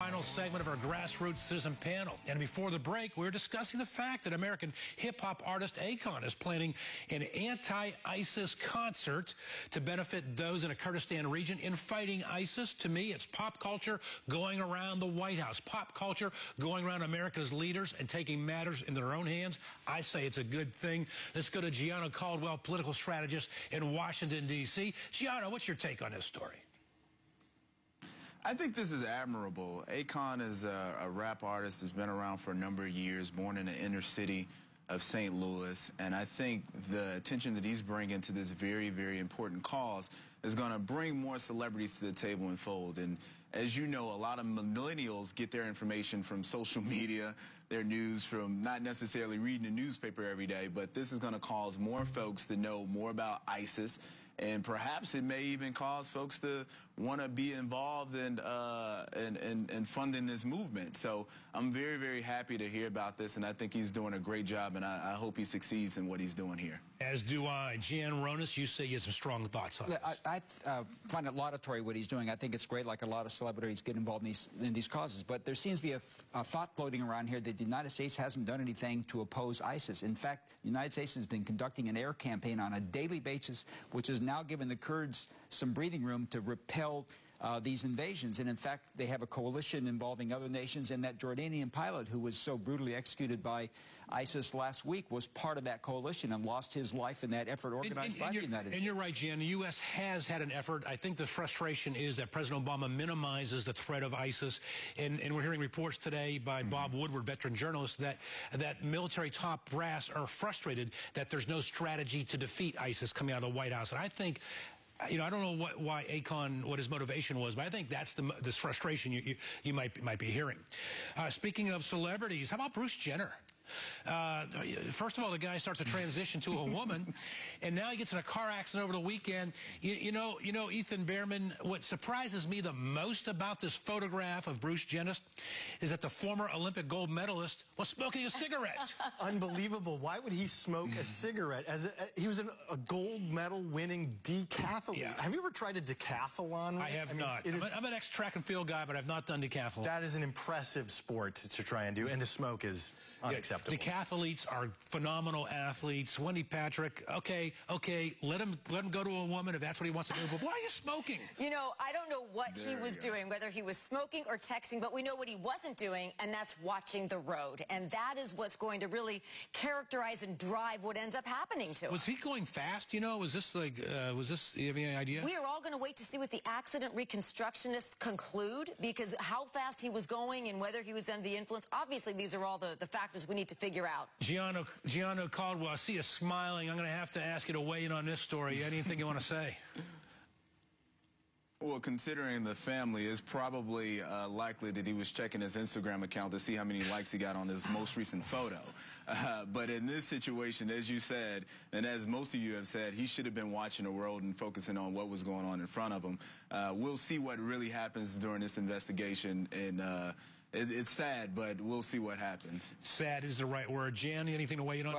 Final segment of our grassroots citizen panel. And before the break, we were discussing the fact that American hip-hop artist Akon is planning an anti-ISIS concert to benefit those in the Kurdistan region in fighting ISIS. To me, it's pop culture going around the White House, pop culture going around America's leaders and taking matters in their own hands. I say it's a good thing. Let's go to Gianna Caldwell, political strategist in Washington, D.C. Gianna, what's your take on this story? I think this is admirable. Akon is a rap artist that's been around for a number of years, born in the inner city of St. Louis, and I think the attention that he's bringing to this very, very important cause is going to bring more celebrities to the table and fold. And as you know, a lot of millennials get their information from social media, their news from not necessarily reading the newspaper every day, but this is going to cause more folks to know more about ISIS, and perhaps it may even cause folks to want to be involved in funding this movement. So I'm very, very happy to hear about this, and I think he's doing a great job, and I hope he succeeds in what he's doing here. As do I. Jan Ronas, you say you have some strong thoughts on this. I find it laudatory what he's doing. I think it's great, like a lot of celebrities get involved in these causes. But there seems to be a thought floating around here that the United States hasn't done anything to oppose ISIS. In fact, the United States has been conducting an air campaign on a daily basis, which has now given the Kurds some breathing room to repel these invasions. And in fact, they have a coalition involving other nations, and that Jordanian pilot who was so brutally executed by ISIS last week was part of that coalition and lost his life in that effort organized by the United States. And you're right, Jan. The U.S. has had an effort. I think the frustration is that President Obama minimizes the threat of ISIS. And we're hearing reports today by Bob Woodward, veteran journalist, that military top brass are frustrated that there's no strategy to defeat ISIS coming out of the White House. And I think, I don't know why Akon, what his motivation was, but I think that's this frustration you might be hearing. Speaking of celebrities, how about Bruce Jenner? First of all, the guy starts a transition to a woman, and now he gets in a car accident over the weekend. You know, Ethan Behrman, what surprises me the most about this photograph of Bruce Jenner is that the former Olympic gold medalist was smoking a cigarette. Unbelievable. Why would he smoke a cigarette? He was a gold medal winning decathlete. Yeah. Have you ever tried a decathlon? I have not. I'm an ex-track and field guy, but I've not done decathlon. That is an impressive sport to try and do, and to smoke is unacceptable. Decathletes are phenomenal athletes. Wendy Patrick, okay, let him go to a woman if that's what he wants to do. But why are you smoking? You know, I don't know what he was doing, whether he was smoking or texting, but we know what he wasn't doing, and that's watching the road. And that is what's going to really characterize and drive what ends up happening to him. Was he going fast? You know, was this, do you have any idea? We are all going to wait to see what the accident reconstructionists conclude, because how fast he was going and whether he was under the influence, obviously these are all the factors we need to figure out. Gianna Caldwell, I see you smiling. I'm going to have to ask you to weigh in on this story. Anything you want to say? Well, considering the family, it's probably likely that he was checking his Instagram account to see how many likes he got on his most recent photo. But in this situation, as you said, and as most of you have said, he should have been watching the road and focusing on what was going on in front of him. We'll see what really happens during this investigation, and it's sad, but we'll see what happens. Sad is the right word. Jan, anything to weigh in on?